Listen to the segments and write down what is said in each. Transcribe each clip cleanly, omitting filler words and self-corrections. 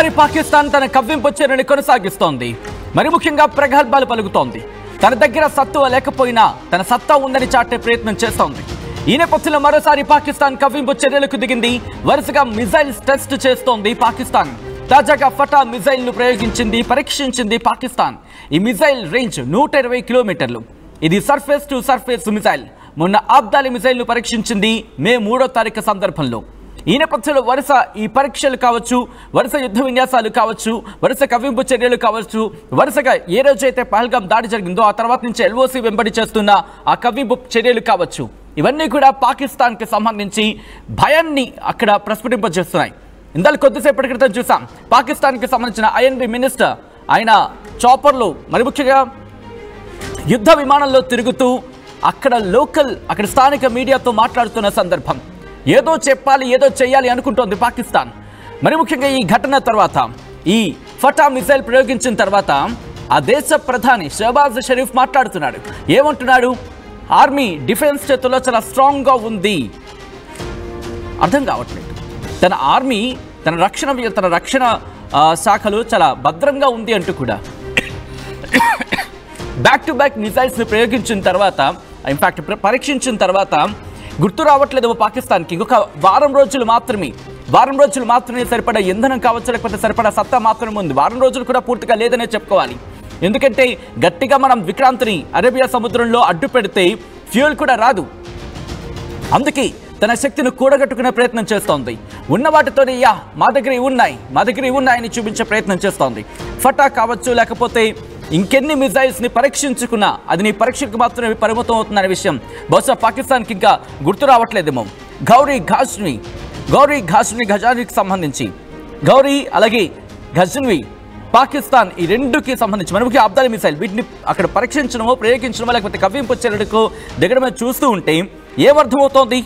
మరోసారి పాకిస్తాన్ తన కవ్వింపు చర్యను కొనసాగిస్తోంది. మరి ముఖ్యంగా ప్రగల్భాలు పలుకుతోంది. తన దగ్గర సత్తువ లేకపోయినా తన సత్తా ఉందని చాటే ప్రయత్నం చేస్తోంది. ఈ నేపథ్యంలో మరోసారి పాకిస్తాన్ కవ్వింపు చర్యలకు దిగింది. వరుసగా మిజైల్స్ టెస్ట్ చేస్తోంది పాకిస్తాన్. తాజాగా ఫటా మిజైల్ ను పరీక్షించింది పాకిస్తాన్. ఈ మిజైల్ రేంజ్ 120 కిలోమీటర్లు. ఇది సర్ఫేస్ టు సర్ఫేస్ మిజైల్. మొన్న ఆబ్దాలి మిజైల్ ను పరీక్షించింది మే 3వ తారీఖు సందర్భంలో. ఈ నేపథ్యంలో వరుస ఈ పరీక్షలు కావచ్చు, వరుస యుద్ధ విన్యాసాలు కావచ్చు, వరుస కవ్వింపు చర్యలు కావచ్చు, వరుసగా ఏ రోజైతే పహల్గాం దాడి జరిగిందో ఆ తర్వాత నుంచి ఎల్ఓసి వెంబడి చేస్తున్న ఆ కవ్వింపు చర్యలు కావచ్చు, ఇవన్నీ కూడా పాకిస్తాన్కి సంబంధించి భయాన్ని అక్కడ ప్రస్ఫుటింపజేస్తున్నాయి. ఇందులో కొద్దిసేపటి క్రితం చూసాం పాకిస్తాన్కి సంబంధించిన ఐఎన్బి మినిస్టర్ ఆయన చాపర్లు మరి ముఖ్యంగా యుద్ధ విమానంలో తిరుగుతూ అక్కడ స్థానిక మీడియాతో మాట్లాడుతున్న సందర్భం. ఏదో చెప్పాలి, ఏదో చేయాలి అనుకుంటోంది పాకిస్తాన్. మరి ముఖ్యంగా ఈ ఘటన తర్వాత, ఈ ఫటా మిసైల్ ప్రయోగించిన తర్వాత ఆ దేశ ప్రధాని షహబాజ్ షరీఫ్ మాట్లాడుతున్నాడు. ఏమంటున్నాడు? ఆర్మీ డిఫెన్స్ చేతుల్లో చాలా స్ట్రాంగ్గా ఉంది. అర్థం కావట్లేదు. తన ఆర్మీ తన రక్షణ శాఖలు చాలా భద్రంగా ఉంది అంటూ కూడా బ్యాక్ టు బ్యాక్ మిసైల్స్ని ప్రయోగించిన తర్వాత, ఇన్ఫాక్ట్ పరీక్షించిన తర్వాత గుర్తు రావట్లేదు పాకిస్తాన్కి. ఇంకొక వారం రోజులు మాత్రమే సరిపడా ఇంధనం కావచ్చు, లేకపోతే సరిపడా సత్తా మాత్రమే ఉంది. వారం రోజులు కూడా పూర్తిగా లేదనే చెప్పుకోవాలి. ఎందుకంటే గట్టిగా మనం విక్రాంత్ని అరేబియా సముద్రంలో అడ్డు పెడితే ఫ్యూయల్ కూడా రాదు. అందుకే తన శక్తిని కూడగట్టుకునే ప్రయత్నం చేస్తోంది. ఉన్న వాటితోనే మా దగ్గర ఉన్నాయని చూపించే ప్రయత్నం చేస్తోంది. ఫటా కావచ్చు, లేకపోతే ఇంకెన్ని మిజైల్స్ని పరీక్షించుకున్నా అది నీ పరీక్షకు మాత్రమే పరిమితం అవుతుందనే విషయం బహుశా పాకిస్తాన్కి ఇంకా గుర్తు రావట్లేదేమో. గౌరీ ఘజానికి సంబంధించి అలాగే ఘజన్వి పాకిస్తాన్ ఈ రెండుకి సంబంధించి మనకి ఆబ్దాలి మిసైల్ వీటిని అక్కడ పరీక్షించడమో, ప్రయోగించడమో, లేకపోతే కవ్వింపు చర్యలకు దగ్గరమే చూస్తూ ఉంటే ఏమర్థమవుతోంది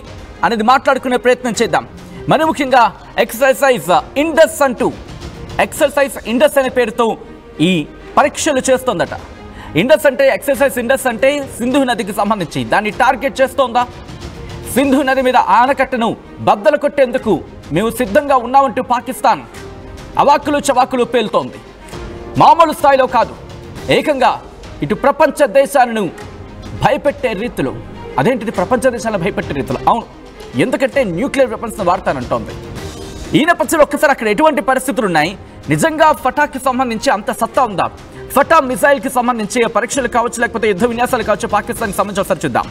అనేది మాట్లాడుకునే ప్రయత్నం చేద్దాం. మరి ముఖ్యంగా ఎక్సర్సైజ్ ఇండస్ అనే పేరుతో ఈ పరీక్షలు చేస్తోందట. ఎక్సర్సైజ్ ఇండస్ అంటే సింధు నదికి సంబంధించి దాన్ని టార్గెట్ చేస్తోందా? సింధు నది మీద ఆనకట్టను బద్దలు కొట్టేందుకు మేము సిద్ధంగా ఉన్నామంటూ పాకిస్తాన్ అవాకులు చవాకులు పేలుతోంది. మామూలు స్థాయిలో కాదు, ఏకంగా ఇటు ప్రపంచ దేశాలను భయపెట్టే రీతిలో. అదేంటిది ప్రపంచ దేశాలను భయపెట్టే రీతిలో? అవును, ఎందుకంటే న్యూక్లియర్ వెపన్స్ని వాడతానంటోంది. ఈ నేపథ్యంలో ఒక్కసారి అక్కడ ఎటువంటి పరిస్థితులు ఉన్నాయి? నిజంగా ఫటాకి సంబంధించి అంత సత్తా ఉందా? ఫటా మిసైల్కి సంబంధించి పరీక్షలు కావచ్చు, లేకపోతే యుద్ధ విన్యాసాలు కావచ్చు, పాకిస్తాన్కి సంబంధించి ఒకసారి చూద్దాం.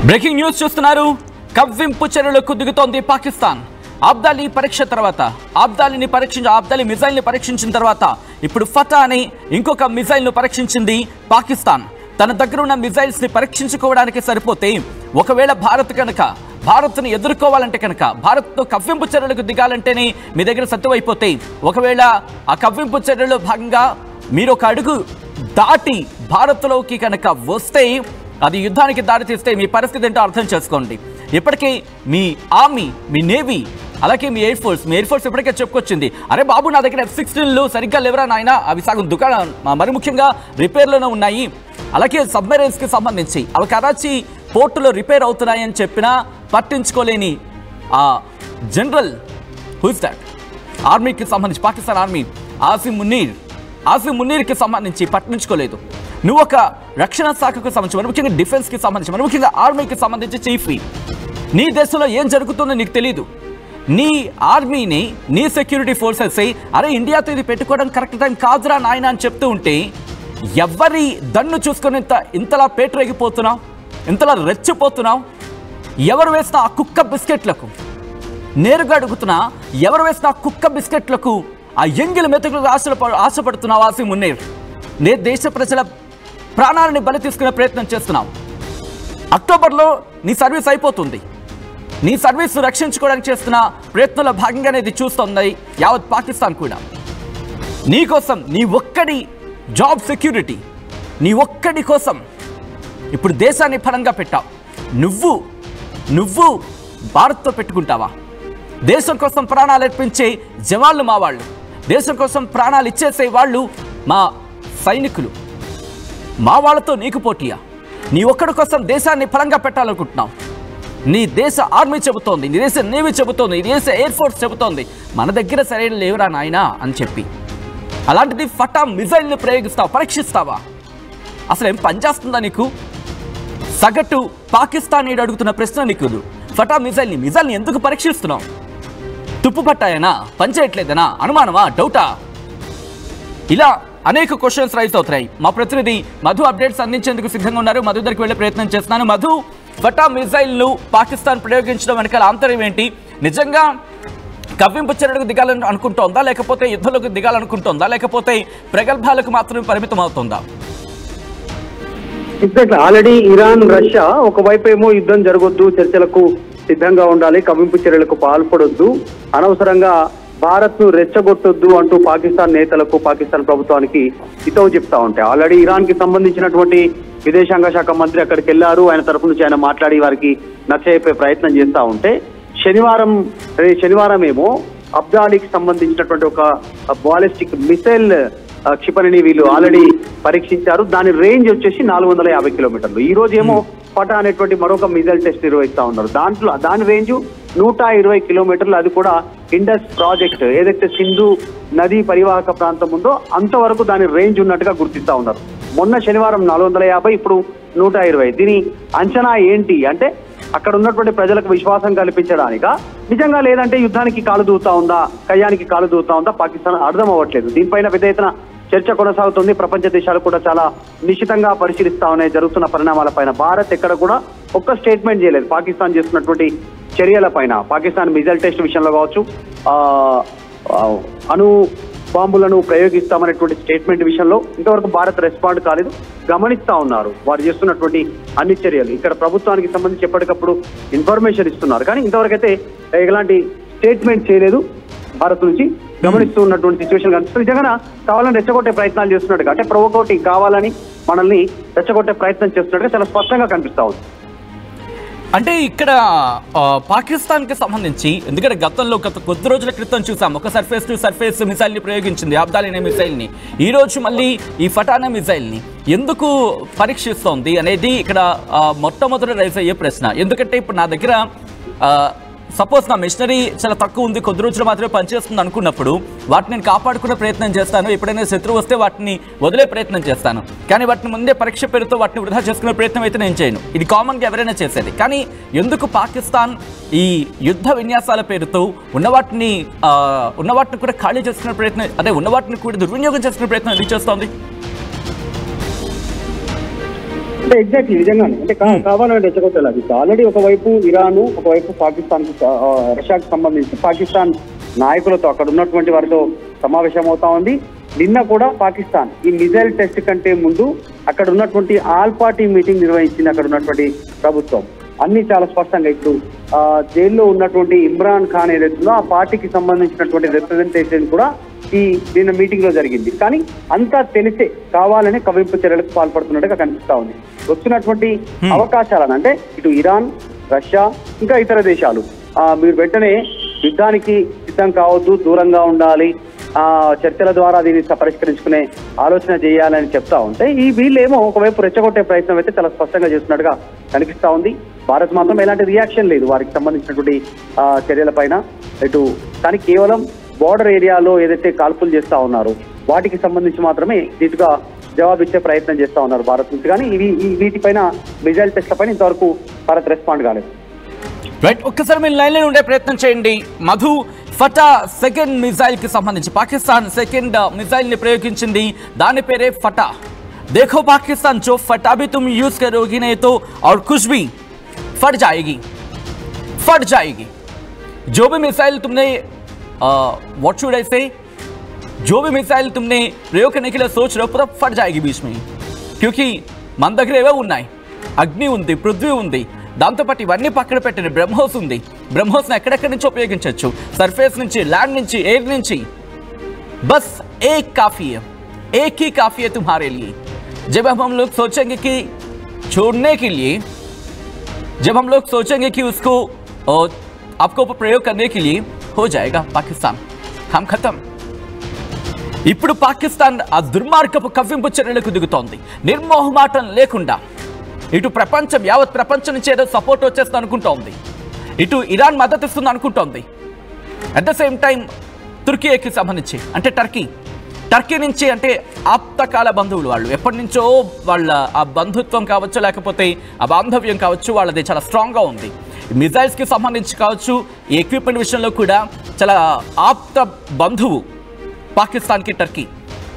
బ్రేకింగ్ న్యూస్ చూస్తున్నారు. కవ్వింపు చర్యలకు దిగుతోంది పాకిస్తాన్. ఆబ్దాలి మిజైల్ ని పరీక్షించిన తర్వాత ఇప్పుడు ఫటా అని ఇంకొక మిజైల్ ను పరీక్షించింది పాకిస్తాన్. తన దగ్గర ఉన్న మిజైల్స్ ని పరీక్షించుకోవడానికి సరిపోతే, ఒకవేళ భారత్ని ఎదుర్కోవాలంటే కనుక, భారత్తో కవ్వింపు చర్యలకు దిగాలంటేనే మీ దగ్గర సత్తువైపోతే, ఒకవేళ ఆ కవ్వింపు చర్యలో భాగంగా మీరు ఒక అడుగు దాటి భారత్లోకి కనుక వస్తే, అది యుద్ధానికి దారితీస్తే మీ పరిస్థితి ఏంటో అర్థం చేసుకోండి. ఇప్పటికీ మీ ఆర్మీ, మీ నేవీ, అలాగే మీ ఎయిర్ ఫోర్స్ ఇప్పటికే చెప్పుకొచ్చింది, అరే బాబు నా దగ్గర F-16లు సరిగ్గా లేవరా నాయన, అవి సగం మరి ముఖ్యంగా రిపేర్లోనే ఉన్నాయి. అలాగే సబ్మెరైన్స్కి సంబంధించి అవి కరాచీ పోర్టులో రిపేర్ అవుతున్నాయని చెప్పినా పట్టించుకోలేని ఆ జనరల్ హూస్ దాట్ ఆర్మీకి సంబంధించి, పాకిస్తాన్ ఆర్మీ ఆసిమ్ మున్నీర్కి సంబంధించి పట్టించుకోలేదు. నువ్వు ఒక రక్షణ శాఖకు సంబంధించి, మరి ముఖ్యంగా డిఫెన్స్కి సంబంధించి, మరి ముఖ్యంగా ఆర్మీకి సంబంధించి చీఫ్వి, నీ దేశంలో ఏం జరుగుతుందో నీకు తెలీదు. నీ ఆర్మీని, నీ సెక్యూరిటీ ఫోర్సెస్ అరే ఇండియాతో ఇది పెట్టుకోవడం కరెక్ట్ టైం కాదురా నాయన అని చెప్తూ ఉంటే, ఎవరి దన్ను చూసుకొని ఇంతలా పేటరేగిపోతున్నావు, ఇంతలా రెచ్చిపోతున్నావు? ఎవరు వేసిన ఆ కుక్క బిస్కెట్లకు, నేరుగా అడుగుతున్నా, ఎవరు వేసిన ఆ కుక్క బిస్కెట్లకు, ఆ ఎంగిలి మెతుకులకు ఆశపడుతున్నావు ఆసిమ్ మున్నీర్? దేశ ప్రజల ప్రాణాలని బలి తీసుకునే ప్రయత్నం చేస్తున్నావు. అక్టోబర్లో నీ సర్వీస్ అయిపోతుంది. నీ సర్వీస్ రక్షించుకోవడానికి చేస్తున్న ప్రయత్నంలో భాగంగానే ఇది చూస్తుంది యావత్ పాకిస్తాన్ కూడా. నీకోసం, నీ ఒక్కడి జాబ్ సెక్యూరిటీ, నీ ఒక్కడి కోసం ఇప్పుడు దేశాన్ని ఫలంగా పెట్టావు. నువ్వు భారత్తో పెట్టుకుంటావా? దేశం కోసం ప్రాణాలు అర్పించే జవాన్లు మా వాళ్ళు, దేశం కోసం ప్రాణాలు ఇచ్చేసే వాళ్ళు మా సైనికులు. మా వాళ్ళతో నీకు పోటీయా? నీ ఒక్కడి కోసం దేశాన్ని ఫలంగా పెట్టాలనుకుంటున్నావు. నీ దేశ ఆర్మీ చెబుతోంది, నీ దేశ నేవీ చెబుతోంది, నీ దేశ ఎయిర్ ఫోర్స్ చెబుతోంది మన దగ్గర సరైన లేవురా నాయనా అని చెప్పి. అలాంటిది ఫటా మిజైల్ని ప్రయోగిస్తావా, పరీక్షిస్తావా? అసలు ఏం పనిచేస్తుందా నీకు? సగటు పాకిస్తానీయుడు అడుగుతున్న ప్రశ్న నీకు, ఫటా మిజైల్ని ఎందుకు పరీక్షిస్తున్నావు? తుప్పు పట్టాయనా, పనిచేయట్లేదనా, అనుమానమా, డౌటా? ఇలా అనేక క్వశ్చన్స్ రైజ్ అవుతున్నాయి. మా ప్రతినిధి మధు అప్డేట్స్ అందించేందుకు సిద్ధంగా ఉన్నారు. మధు దగ్గరికి వెళ్ళే ప్రయత్నం చేస్తున్నాను. మధు, ఫటా మిజైల్ను పాకిస్తాన్ ప్రయోగించడం వెనకాల ఆంతర్యం ఏంటి? నిజంగా కవ్వింపు చర్యలకు దిగాలని అనుకుంటోందా, లేకపోతే యుద్ధంలోకి దిగాలనుకుంటోందా, లేకపోతే ప్రగల్భాలకు మాత్రమే పరిమితం అవుతుందా? ఎగ్జాక్ట్లీ. ఆల్రెడీ ఇరాన్, రష్యా ఒకవైపు ఏమో యుద్ధం జరగొద్దు, చర్చలకు సిద్ధంగా ఉండాలి, కవ్వింపు చర్యలకు పాల్పడొద్దు, అనవసరంగా భారత్ ను రెచ్చగొట్టొద్దు అంటూ పాకిస్తాన్ నేతలకు, పాకిస్తాన్ ప్రభుత్వానికి హితవు చెప్తా ఉంటాయి. ఆల్రెడీ ఇరాన్ కి సంబంధించినటువంటి విదేశాంగ శాఖ మంత్రి అక్కడికి వెళ్లారు. ఆయన తరఫు నుంచి ఆయన మాట్లాడి వారికి నచ్చజెప్పే ప్రయత్నం చేస్తా ఉంటే, శనివారం ఏమో అబ్దాలీకి సంబంధించినటువంటి ఒక బాలిస్టిక్ మిసైల్ క్షిపణిని వీళ్ళు ఆల్రెడీ పరీక్షించారు. దాని రేంజ్ వచ్చేసి 450 కిలోమీటర్లు. ఈ రోజు ఏమో ఫటా అనేటువంటి మరొక మిసైల్ టెస్ట్ నిర్వహిస్తా ఉన్నారు. దాని రేంజ్ 120 కిలోమీటర్లు. అది కూడా ఇండస్ ప్రాజెక్ట్ ఏదైతే సింధు నదీ పరివాహక ప్రాంతం ఉందో అంతవరకు దాని రేంజ్ ఉన్నట్టుగా గుర్తిస్తా ఉన్నారు. మొన్న శనివారం 450, ఇప్పుడు 120. దీని అంచనా ఏంటి అంటే, అక్కడ ఉన్నటువంటి ప్రజలకు విశ్వాసం కల్పించడానిక, నిజంగా లేదంటే యుద్ధానికి కాలు దూతా ఉందా, కయ్యానికి కాలు దూతా ఉందా, పాకిస్తాన్ అర్థం అవ్వట్లేదు. దీనిపైన పెద్ద ఎత్తున చర్చ కొనసాగుతుంది. ప్రపంచ దేశాలు కూడా చాలా నిశ్చితంగా పరిశీలిస్తా ఉన్నాయి జరుగుతున్న పరిణామాలపైన. భారత్ ఎక్కడ కూడా ఒక్క స్టేట్మెంట్ చేయలేదు పాకిస్తాన్ చేస్తున్నటువంటి చర్యల పైన. పాకిస్తాన్ మిజైల్ టెస్ట్ విషయంలో కావచ్చు, అణు బాంబులను ప్రయోగిస్తామనేటువంటి స్టేట్మెంట్ విషయంలో ఇంతవరకు భారత్ రెస్పాండ్ కాలేదు. గమనిస్తా ఉన్నారు వారు చేస్తున్నటువంటి అన్ని చర్యలు. ఇక్కడ ప్రభుత్వానికి సంబంధించి ఎప్పటికప్పుడు ఇన్ఫర్మేషన్ ఇస్తున్నారు, కానీ ఇంతవరకు అయితే ఎలాంటి స్టేట్మెంట్ చేయలేదు భారత్ నుంచి. గమనిస్తూ ఉన్నటువంటి సిచ్యువేషన్ కనిపిస్తుంది. నిజంగా కావాలని రెచ్చగొట్టే ప్రయత్నాలు చేస్తున్నట్టుగా, అంటే ప్రొవోకోటి కావాలని మనల్ని రెచ్చగొట్టే ప్రయత్నం చేస్తున్నట్టుగా చాలా స్పష్టంగా కనిపిస్తా ఉంది. అంటే ఇక్కడ పాకిస్తాన్కి సంబంధించి, ఎందుకంటే గతంలో కొద్ది రోజుల క్రితం చూసాం ఒక సర్ఫేస్ టు సర్ఫేస్ మిసైల్ని ప్రయోగించింది, అబ్దాలీ అనే మిసైల్ని. ఈరోజు మళ్ళీ ఈ ఫటా అనే మిసైల్ని ఎందుకు పరీక్షిస్తోంది అనేది ఇక్కడ మొట్టమొదటి రైజ్ అయ్యే ప్రశ్న. ఎందుకంటే ఇప్పుడు నా దగ్గర సపోజ్ నా మిషనరీ చాలా తక్కువ ఉంది, కొద్ది రోజులు మాత్రమే పనిచేస్తుంది అనుకున్నప్పుడు వాటిని నేను కాపాడుకునే ప్రయత్నం చేస్తాను. ఎప్పుడైనా శత్రువు వస్తే వాటిని వదిలే ప్రయత్నం చేస్తాను, కానీ వాటిని ముందే పరీక్ష పేరుతో వాటిని వృధా చేసుకునే ప్రయత్నం అయితే నేను చేయను. ఇది కామన్గా ఎవరైనా చేసేది. కానీ ఎందుకు పాకిస్తాన్ ఈ యుద్ధ విన్యాసాల పేరుతో ఉన్నవాటిని కూడా ఖాళీ చేసుకునే ప్రయత్నం, అదే ఉన్నవాటిని కూడా దుర్వినియోగం చేసుకునే ప్రయత్నం ఎందుకు చేస్తోంది? అంటే ఎగ్జాక్ట్లీ నిజంగానే, అంటే కావాలని రెచ్చగొట్టాలి. ఆల్రెడీ ఒకవైపు ఇరాన్, ఒకవైపు పాకిస్తాన్, రష్యాకు సంబంధించి పాకిస్తాన్ నాయకులతో అక్కడ ఉన్నటువంటి వారితో సమావేశం అవుతా ఉంది. నిన్న కూడా పాకిస్తాన్ ఈ మిజైల్ టెస్ట్ కంటే ముందు అక్కడ ఉన్నటువంటి ఆల్ పార్టీ మీటింగ్ నిర్వహించింది. అక్కడ ఉన్నటువంటి ప్రభుత్వం అన్ని చాలా స్పష్టంగా, ఇప్పుడు జైల్లో ఉన్నటువంటి ఇమ్రాన్ ఖాన్ ఏదైతుందో ఆ పార్టీకి సంబంధించినటువంటి రిప్రజెంటేషన్ కూడా నిన్న మీటింగ్ లో జరిగింది. కానీ అంతా తెలిసే కావాలని కవ్వింపు చర్యలకు పాల్పడుతున్నట్టుగా కనిపిస్తా ఉంది. వస్తున్నటువంటి అవకాశాలను, అంటే ఇటు ఇరాన్, రష్యా, ఇంకా ఇతర దేశాలు మీరు వెంటనే యుద్ధానికి సిద్ధం కావద్దు, దూరంగా ఉండాలి, చర్చల ద్వారా దీన్ని పరిష్కరించుకునే ఆలోచన చేయాలని చెప్తా ఉంటే, ఈ వీళ్ళేమో ఒకవైపు రెచ్చగొట్టే ప్రయత్నం అయితే చాలా స్పష్టంగా చేస్తున్నట్టుగా కనిపిస్తా ఉంది. భారత్ మాత్రం ఎలాంటి రియాక్షన్ లేదు వారికి సంబంధించినటువంటి చర్యల పైన. ఇటు కానీ కేవలం బోర్డర్ ఏరియాలో ఏదైతే కాల్పులు చేస్తా ఉన్నారో వాటికి సంబంధించి మాత్రమే దీటుగా జవాబిచ్చే ప్రయత్నం చేస్తా ఉన్నారు భారత్ నుంచి. కానీ వీటిపైన మిజైల్ టెస్ట్ల పైన ఇంతవరకు భారత్ రెస్పాండ్ కాలేదు. రైట్, ఒక్కసారి మీరు లైన్లో ఉండే ప్రయత్నం చేయండి మధు. ఫటా సెకండ్ మిజైల్ కి సంబంధించి పాకిస్తాన్ సెకండ్ మిజైల్ ని ప్రయోగించింది, దాని పేరే ఫటా. देखो पाकिस्तान जो फटा भी तुम यूज करोगी नहीं तो और कुछ भी फट जाएगी। जो भी मिसाइल तुमने व्हाट शुड आई से, जो भी मिसाइल तुमने प्रयोग करने के लिए सोच रहे हो पूरा फट जाएगी बीच में, क्योंकि మన దగ్గర ఏవో ఉన్నాయి, అగ్ని ఉంది, పృథ్వీ ఉంది, దాంతోపాటు ఇవన్నీ పక్కన పెట్టిన బ్రహ్మోస్ ఉంది. బ్రహ్మోస్ని ఎక్కడెక్కడి నుంచి ఉపయోగించవచ్చు, సర్ఫేస్ నుంచి, ల్యాండ్ నుంచి, ఎయిర్ నుంచి. बस एक काफ़ी है, एक ही काफ़ी है तुम्हारे लिए। जब हम लोग सोचेंगे कि छोड़ने के लिए, जब हम लोग सोचेंगे कि उसको आपको प्रयोग करने के लिए हो जाएगा पाकिस्तान, हम खत्म। ఇప్పుడు పాకిస్తాన్ ఆ దుర్మార్గపు కవ్వింపు చర్యలకు దిగుతోంది నిర్మోహమాటం లేకుండా. ఇటు ప్రపంచం, యావత్ ప్రపంచం నుంచి ఏదో సపోర్ట్ వచ్చేస్తుంది అనుకుంటోంది, ఇటు ఇరాన్ మద్దతు ఇస్తుంది అనుకుంటోంది. అట్ ద సేమ్ టైం తుర్కీకి సంబంధించి అంటే టర్కీ నుంచి అంటే ఆప్తకాల బంధువులు, వాళ్ళు ఎప్పటి నుంచో వాళ్ళ ఆ బంధుత్వం కావచ్చు, లేకపోతే ఆ బాంధవ్యం కావచ్చు, వాళ్ళది చాలా స్ట్రాంగ్గా ఉంది. మిజైల్స్కి సంబంధించి కావచ్చు, ఈ ఎక్విప్మెంట్ విషయంలో కూడా చాలా ఆప్త బంధువు పాకిస్తాన్కి టర్కీ,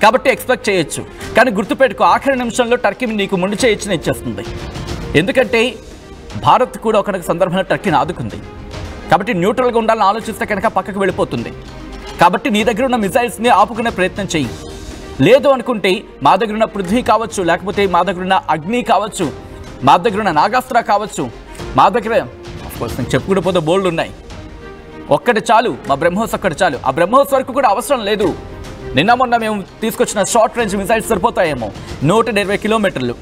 కాబట్టి ఎక్స్పెక్ట్ చేయొచ్చు. కానీ గుర్తుపెట్టుకో, ఆఖరి నిమిషంలో టర్కీ నీకు ముందు చేయొచ్చిన ఇచ్చేస్తుంది. ఎందుకంటే భారత్ కూడా ఒక సందర్భంలో టర్కీని ఆదుకుంది, కాబట్టి న్యూట్రల్గా ఉండాలని ఆలోచిస్తే కనుక పక్కకు వెళ్ళిపోతుంది. కాబట్టి నీ దగ్గర ఉన్న మిజైల్స్ని ఆపుకునే ప్రయత్నం చెయ్యి. లేదు అనుకుంటే మా దగ్గర ఉన్న పృథ్వీ కావచ్చు, లేకపోతే మా దగ్గర ఉన్న అగ్ని కావచ్చు, మా దగ్గర ఉన్న నాగాస్త్ర కావచ్చు, మా దగ్గర ఆఫ్కోర్స్ నేను చెప్పుకుంటూ పోతే బోల్డ్ ఉన్నాయి. ఒక్కటి చాలు, మా బ్రహ్మోస్ ఒక్కటి చాలు. ఆ బ్రహ్మోస్ వరకు కూడా అవసరం లేదు. నిన్న మొన్న మేము తీసుకొచ్చిన షార్ట్ రేంజ్ మిసైల్స్ సరిపోతాయేమో, 120 కిలోమీటర్లు.